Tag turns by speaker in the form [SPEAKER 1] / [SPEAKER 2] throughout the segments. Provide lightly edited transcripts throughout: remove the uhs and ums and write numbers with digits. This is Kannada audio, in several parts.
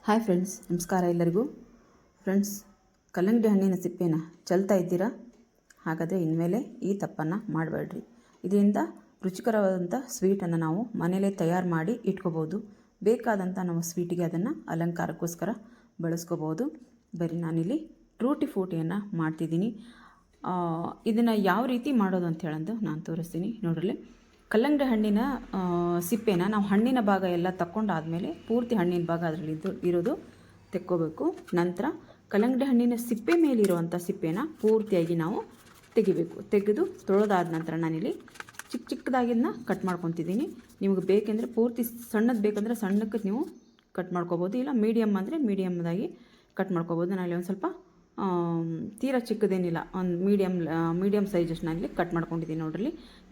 [SPEAKER 1] ಹಾಯ್ ಫ್ರೆಂಡ್ಸ್, ನಮಸ್ಕಾರ ಎಲ್ಲರಿಗೂ. ಫ್ರೆಂಡ್ಸ್, ಕಲ್ಲಂಗಡಿ ಹಣ್ಣಿನ ಸಿಪ್ಪೆನ ಚೆಲ್ತಾ ಇದ್ದೀರಾ? ಹಾಗಾದರೆ ಇನ್ಮೇಲೆ ಈ ತಪ್ಪನ್ನು ಮಾಡಬೇಡ್ರಿ. ಇದರಿಂದ ರುಚಿಕರವಾದಂಥ ಸ್ವೀಟನ್ನು ನಾವು ಮನೇಲೇ ತಯಾರು ಮಾಡಿ ಇಟ್ಕೋಬೋದು. ಬೇಕಾದಂಥ ನಾವು ಸ್ವೀಟಿಗೆ ಅದನ್ನು ಅಲಂಕಾರಕ್ಕೋಸ್ಕರ ಬಳಸ್ಕೋಬೋದು. ಬರೀ ನಾನಿಲ್ಲಿ ಟೂಟಿ ಫ್ರೂಟಿಯನ್ನು ಮಾಡ್ತಿದ್ದೀನಿ. ಇದನ್ನು ಯಾವ ರೀತಿ ಮಾಡೋದು ಅಂತ ಹೇಳಂದು ನಾನು ತೋರಿಸ್ತೀನಿ. ನೋಡ್ರಿ, ಕಲ್ಲಂಗಡಿ ಹಣ್ಣಿನ ಸಿಪ್ಪೆನ ನಾವು ಹಣ್ಣಿನ ಭಾಗ ಎಲ್ಲ ತಕ್ಕೊಂಡಾದಮೇಲೆ ಪೂರ್ತಿ ಹಣ್ಣಿನ ಭಾಗ ಅದರಲ್ಲಿ ಇರೋದು ತೆಕ್ಕೋಬೇಕು. ನಂತರ ಕಲ್ಲಂಗಡಿ ಹಣ್ಣಿನ ಸಿಪ್ಪೆ ಮೇಲಿರುವಂಥ ಸಿಪ್ಪೆನ ಪೂರ್ತಿಯಾಗಿ ನಾವು ತೆಗೆದು ತೊಳೆದಾದ ನಂತರ ನಾನಿಲ್ಲಿ ಚಿಕ್ಕದಾಗಿದ್ದನ್ನ ಕಟ್ ಮಾಡ್ಕೊತಿದ್ದೀನಿ. ನಿಮಗೆ ಬೇಕೆಂದರೆ ಪೂರ್ತಿ ಸಣ್ಣದು ಬೇಕಂದರೆ ಸಣ್ಣಕ್ಕೆ ನೀವು ಕಟ್ ಮಾಡ್ಕೋಬೋದು, ಇಲ್ಲ ಮೀಡಿಯಮ್ ಅಂದರೆ ಮೀಡಿಯಮ್ದಾಗಿ ಕಟ್ ಮಾಡ್ಕೋಬೋದು. ನಾನಲ್ಲಿ ಒಂದು ಸ್ವಲ್ಪ ತೀರಾ ಚಿಕ್ಕದೇನಿಲ್ಲ, ಒಂದು ಮೀಡಿಯಮ್ ಸೈಜಷ್ಟು ನಾನಿಲ್ಲಿ ಕಟ್ ಮಾಡ್ಕೊಂಡಿದ್ದೀನಿ. ನೋಡ್ರಿ,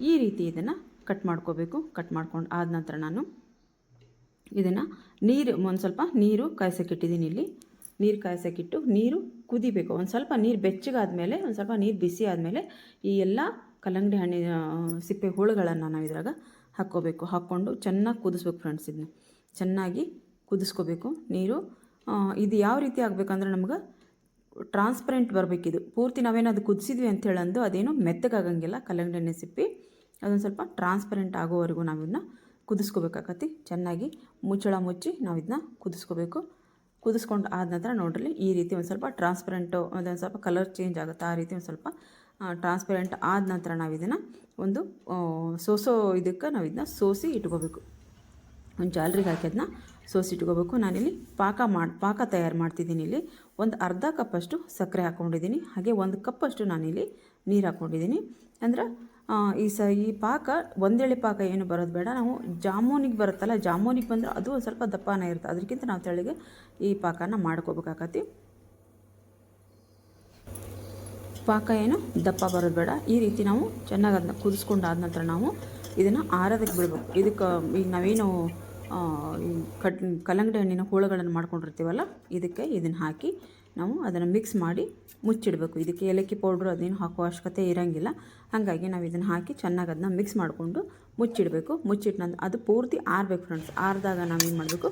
[SPEAKER 1] ಈ ರೀತಿ ಇದನ್ನು ಕಟ್ ಮಾಡ್ಕೋಬೇಕು. ಕಟ್ ಮಾಡ್ಕೊಂಡು ಆದ ನಂತರ ನಾನು ಇದನ್ನು ಒಂದು ಸ್ವಲ್ಪ ನೀರು ಕಾಯ್ಸೋಕ್ಕಿಟ್ಟಿದ್ದೀನಿ. ಇಲ್ಲಿ ನೀರು ಕಾಯ್ಸೋಕ್ಕಿಟ್ಟು ನೀರು ಕುದಿಬೇಕು. ಒಂದು ಸ್ವಲ್ಪ ನೀರು ಬೆಚ್ಚಗಾದಮೇಲೆ, ಒಂದು ಸ್ವಲ್ಪ ನೀರು ಬಿಸಿ ಆದಮೇಲೆ ಈ ಎಲ್ಲ ಕಲ್ಲಂಗಡಿ ಹಣ್ಣಿನ ಸಿಪ್ಪೆ ಹುಳುಗಳನ್ನು ನಾವು ಇದ್ರಾಗ ಹಾಕ್ಕೊಂಡು ಚೆನ್ನಾಗಿ ಕುದಿಸ್ಬೇಕು. ಫ್ರೆಂಡ್ಸ್, ಇದನ್ನ ಚೆನ್ನಾಗಿ ಕುದಿಸ್ಕೋಬೇಕು. ನೀರು ಇದು ಯಾವ ರೀತಿ ಆಗಬೇಕಂದ್ರೆ ನಮ್ಗೆ ಟ್ರಾನ್ಸ್ಪರೆಂಟ್ ಬರಬೇಕಿದು. ಪೂರ್ತಿ ನಾವೇನದು ಕುದಿಸಿದ್ವಿ ಅಂತ ಹೇಳಂದು ಅದೇನು ಮೆತ್ತಗಾಗಂಗಿಲ್ಲ. ಕಲ್ಲಂಗಡಿ ಹಣ್ಣಿನ ಸಿಪ್ಪೆ ಅದೊಂದು ಸ್ವಲ್ಪ ಟ್ರಾನ್ಸ್ಪರೆಂಟ್ ಆಗೋವರೆಗೂ ನಾವು ಇದನ್ನ ಕುದಿಸ್ಕೋಬೇಕಾಗತ್ತೆ. ಚೆನ್ನಾಗಿ ಮುಚ್ಚಳ ಮುಚ್ಚಿ ನಾವು ಇದನ್ನ ಕುದಿಸ್ಕೋಬೇಕು. ಕುದಿಸ್ಕೊಂಡು ಆದ ನಂತರ ನೋಡ್ರಿ, ಈ ರೀತಿ ಒಂದು ಸ್ವಲ್ಪ ಟ್ರಾನ್ಸ್ಪರೆಂಟು, ಅದೊಂದು ಸ್ವಲ್ಪ ಕಲರ್ ಚೇಂಜ್ ಆಗುತ್ತೆ. ಆ ರೀತಿ ಒಂದು ಸ್ವಲ್ಪ ಟ್ರಾನ್ಸ್ಪರೆಂಟ್ ಆದ ನಂತರ ನಾವು ಇದನ್ನು ಒಂದು ಇದಕ್ಕೆ ನಾವು ಇದನ್ನ ಸೋಸಿ ಇಟ್ಕೋಬೇಕು. ಒಂದು ಜಾಲರಿಗೆ ಹಾಕಿ ಅದನ್ನ ಸೋಸಿ ಇಟ್ಕೋಬೇಕು. ನಾನಿಲ್ಲಿ ಪಾಕ ತಯಾರು ಮಾಡ್ತಿದ್ದೀನಿ. ಇಲ್ಲಿ ಒಂದು ಅರ್ಧ ಕಪ್ಪಷ್ಟು ಸಕ್ಕರೆ ಹಾಕ್ಕೊಂಡಿದ್ದೀನಿ. ಹಾಗೆ 1 ಕಪ್ಪಷ್ಟು ನಾನಿಲ್ಲಿ ನೀರು ಹಾಕ್ಕೊಂಡಿದ್ದೀನಿ. ಅಂದ್ರೆ ಈ ಪಾಕ ಒಂದೇಳೆ ಪಾಕ ಏನು ಬರೋದು ಬೇಡ. ನಾವು ಜಾಮೂನಿಗೆ ಬರುತ್ತಲ್ಲ, ಜಾಮೂನಿಗೆ ಬಂದರೆ ಅದು ಒಂದು ಸ್ವಲ್ಪ ದಪ್ಪನೇ ಇರುತ್ತೆ. ಅದಕ್ಕಿಂತ ನಾವು ತೆಳ್ಳಗೆ ಈ ಪಾಕನ ಮಾಡ್ಕೋಬೇಕಾಗತ್ತೆ. ಪಾಕ ಏನು ದಪ್ಪ ಬರೋದು ಬೇಡ. ಈ ರೀತಿ ನಾವು ಚೆನ್ನಾಗಿ ಅದನ್ನ ಕುದಿಸ್ಕೊಂಡಾದ ನಂತರ ನಾವು ಇದನ್ನು ಆರೋದಕ್ಕೆ ಬಿಡಬೇಕು. ಇದಕ್ಕೆ ಈಗ ನಾವೇನು ಕಲ್ಲಂಗಡಿ ಹಣ್ಣಿನ ಹೋಳುಗಳನ್ನು ಮಾಡ್ಕೊಂಡಿರ್ತೀವಲ್ಲ, ಇದಕ್ಕೆ ಇದನ್ನು ಹಾಕಿ ನಾವು ಅದನ್ನು ಮಿಕ್ಸ್ ಮಾಡಿ ಮುಚ್ಚಿಡಬೇಕು. ಇದಕ್ಕೆ ಏಲಕ್ಕಿ ಪೌಡ್ರು ಅದೇನು ಹಾಕೋ ಅವಶ್ಯಕತೆ ಇರೋಂಗಿಲ್ಲ. ಹಾಗಾಗಿ ನಾವು ಇದನ್ನು ಹಾಕಿ ಚೆನ್ನಾಗಿ ಅದನ್ನ ಮಿಕ್ಸ್ ಮಾಡಿಕೊಂಡು ಮುಚ್ಚಿಡಬೇಕು. ಮುಚ್ಚಿಟ್ಟು ನಂತರ ಅದು ಪೂರ್ತಿ ಆರಬೇಕು. ಫ್ರೆಂಡ್ಸ್, ಆರಿದಾಗ ನಾವೇನು ಮಾಡಬೇಕು,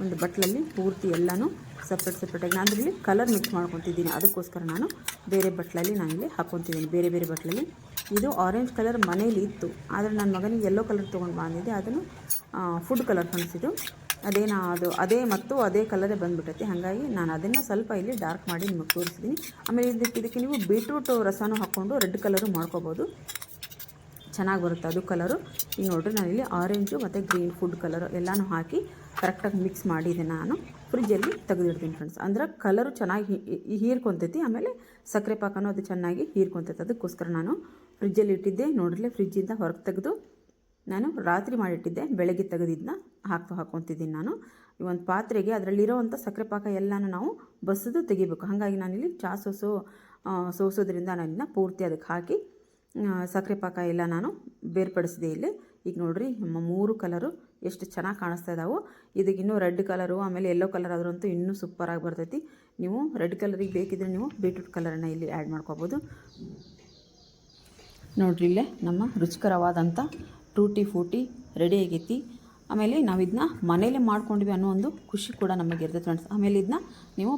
[SPEAKER 1] ಒಂದು ಬಟ್ಲಲ್ಲಿ ಪೂರ್ತಿ ಎಲ್ಲನೂ ಸಪ್ರೇಟಾಗಿ ನಾನು ಅದರಲ್ಲಿ ಕಲರ್ ಮಿಕ್ಸ್ ಮಾಡ್ಕೊತಿದ್ದೀನಿ. ಅದಕ್ಕೋಸ್ಕರ ನಾನು ಬೇರೆ ಬಟ್ಲಲ್ಲಿ ನಾನಿಲ್ಲಿ ಹಾಕ್ಕೊತಿದ್ದೀನಿ, ಬೇರೆ ಬಟ್ಲಲ್ಲಿ. ಇದು ಆರೆಂಜ್ ಕಲರ್ ಮನೇಲಿ ಇತ್ತು, ಆದರೆ ನನ್ನ ಮಗನಿಗೆ ಯೆಲ್ಲೋ ಕಲರ್ ತೊಗೊಂಡು ಬಂದಿದ್ದೆ. ಅದನ್ನು ಫುಡ್ ಕಲರ್ ಫ್ರೆಂಡ್ಸ್. ಅದೇ ಕಲರೇ ಬಂದುಬಿಟ್ಟೈತಿ. ಹಾಗಾಗಿ ನಾನು ಅದನ್ನು ಸ್ವಲ್ಪ ಇಲ್ಲಿ ಡಾರ್ಕ್ ಮಾಡಿ ನಿಮಗೆ ತೋರಿಸಿದ್ದೀನಿ. ಆಮೇಲೆ ಇದಕ್ಕೆ ನೀವು ಬೀಟ್ರೂಟ್ ರಸನೂ ಹಾಕ್ಕೊಂಡು ರೆಡ್ ಕಲರು ಮಾಡ್ಕೋಬೋದು, ಚೆನ್ನಾಗಿ ಬರುತ್ತೆ ಅದು ಕಲರು. ಈಗ ನೋಡಿರಿ, ನಾನಿಲ್ಲಿ ಆರೆಂಜು ಮತ್ತು ಗ್ರೀನ್ ಫುಡ್ ಕಲರು ಎಲ್ಲನೂ ಹಾಕಿ ಕರೆಕ್ಟಾಗಿ ಮಿಕ್ಸ್ ಮಾಡಿ ಇದನ್ನು ನಾನು ಫ್ರಿಜ್ಜಲ್ಲಿ ತೆಗೆದಿಡ್ತೀನಿ. ಫ್ರೆಂಡ್ಸ್, ಅಂದ್ರೆ ಕಲರು ಚೆನ್ನಾಗಿ ಹೀರ್ಕೊತೈತಿ. ಆಮೇಲೆ ಸಕ್ಕರೆ ಪಾಕನೂ ಅದು ಚೆನ್ನಾಗಿ ಹೀರ್ಕೊತೈತೆ. ಅದಕ್ಕೋಸ್ಕರ ನಾನು ಫ್ರಿಜ್ಜಲ್ಲಿ ಇಟ್ಟಿದ್ದೆ. ನೋಡಿರಲಿ, ಫ್ರಿಜ್ಜಿಂದ ಹೊರಗೆ ತೆಗೆದು ನಾನು ರಾತ್ರಿ ಮಾಡಿಟ್ಟಿದ್ದೆ. ಬೆಳಗ್ಗೆ ತೆಗೆದಿದ್ದನ್ನ ಹಾಕ್ಕೊತಿದ್ದೀನಿ. ನಾನು ಈ ಒಂದು ಪಾತ್ರೆಗೆ ಅದರಲ್ಲಿರೋವಂಥ ಸಕ್ಕರೆ ಪಾಕ ಎಲ್ಲನೂ ನಾವು ಬಸಿದು ತೆಗಿಬೇಕು. ಹಾಗಾಗಿ ನಾನಿಲ್ಲಿ ಸೋಸೋದ್ರಿಂದ ನಾನು ಇದನ್ನ ಪೂರ್ತಿ ಅದಕ್ಕೆ ಹಾಕಿ ಸಕ್ಕರೆ ಪಾಕ ಎಲ್ಲ ನಾನು ಬೇರ್ಪಡಿಸಿದೆ ಇಲ್ಲಿ. ಈಗ ನೋಡಿರಿ, 3 ಕಲರು ಎಷ್ಟು ಚೆನ್ನಾಗಿ ಕಾಣಿಸ್ತಾ ಇದ್ದಾವೆ. ಇದಕ್ಕೆ ಇನ್ನೂ ರೆಡ್ ಕಲರು ಆಮೇಲೆ ಯೆಲ್ಲೋ ಕಲರ್ ಆದ್ರಂತೂ ಇನ್ನೂ ಸೂಪರಾಗಿ ಬರ್ತೈತಿ. ನೀವು ರೆಡ್ ಕಲರಿಗೆ ಬೇಕಿದ್ರೆ ನೀವು ಬೀಟ್ರೂಟ್ ಕಲರನ್ನು ಇಲ್ಲಿ ಆ್ಯಡ್ ಮಾಡ್ಕೋಬೋದು. ನೋಡ್ರಿ, ಇಲ್ಲೇ ನಮ್ಮ ರುಚಿಕರವಾದಂಥ ಟೂಟಿ ಫ್ರೂಟಿ ರೆಡಿ ಆಗೈತಿ. ಆಮೇಲೆ ನಾವು ಇದನ್ನ ಮನೇಲೇ ಮಾಡ್ಕೊಂಡ್ವಿ ಅನ್ನೋ ಒಂದು ಖುಷಿ ಕೂಡ ನಮಗೆ ಇರ್ತೈತೆ ಫ್ರೆಂಡ್ಸ್. ಆಮೇಲೆ ಇದನ್ನ ನೀವು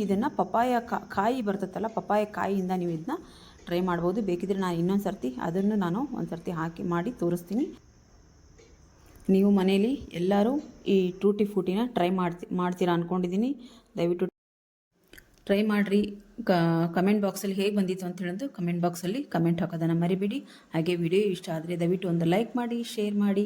[SPEAKER 1] ಇದನ್ನು ಪಪಾಯ ಕಾಯಿ ಬರ್ತೈತಲ್ಲ, ಪಪಾಯ ಕಾಯಿಯಿಂದ ನೀವು ಇದನ್ನ ಟ್ರೈ ಮಾಡ್ಬೋದು. ಬೇಕಿದ್ರೆ ನಾನು ಇನ್ನೊಂದು ಸರ್ತಿ ಅದನ್ನು ನಾನು ಒಂದು ಸರ್ತಿ ಹಾಕಿ ಮಾಡಿ ತೋರಿಸ್ತೀನಿ. ನೀವು ಮನೇಲಿ ಎಲ್ಲರೂ ಈ ಟೂಟಿ ಫ್ರೂಟಿನ ಟ್ರೈ ಮಾಡ್ತೀರಾ ಅಂದ್ಕೊಂಡಿದ್ದೀನಿ. ದಯವಿಟ್ಟು ಟ್ರೈ ಮಾಡಿರಿ. ಕಮೆಂಟ್ ಬಾಕ್ಸಲ್ಲಿ ಹೇಗೆ ಬಂದಿತ್ತು ಅಂತ ಹೇಳೋದು ಕಮೆಂಟ್ ಬಾಕ್ಸಲ್ಲಿ ಕಮೆಂಟ್ ಹಾಕೋದನ್ನು ಮರಿಬೇಡಿ. ಹಾಗೆ ವಿಡಿಯೋ ಇಷ್ಟ ಆದರೆ ದಯವಿಟ್ಟು ಒಂದು ಲೈಕ್ ಮಾಡಿ, ಶೇರ್ ಮಾಡಿ.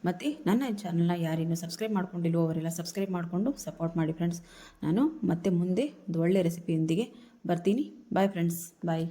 [SPEAKER 1] ಮತ್ತು ನನ್ನ ಚಾನಲ್ನ ಯಾರೇನು ಸಬ್ಸ್ಕ್ರೈಬ್ ಮಾಡ್ಕೊಂಡಿಲ್ವೋ ಅವರೆಲ್ಲ ಸಬ್ಸ್ಕ್ರೈಬ್ ಮಾಡಿಕೊಂಡು ಸಪೋರ್ಟ್ ಮಾಡಿ ಫ್ರೆಂಡ್ಸ್. ನಾನು ಮತ್ತೆ ಮುಂದೆ ಒಂದು ಒಳ್ಳೆಯ ರೆಸಿಪಿಯೊಂದಿಗೆ ಬರ್ತೀನಿ. ಬಾಯ್ ಫ್ರೆಂಡ್ಸ್, ಬಾಯ್.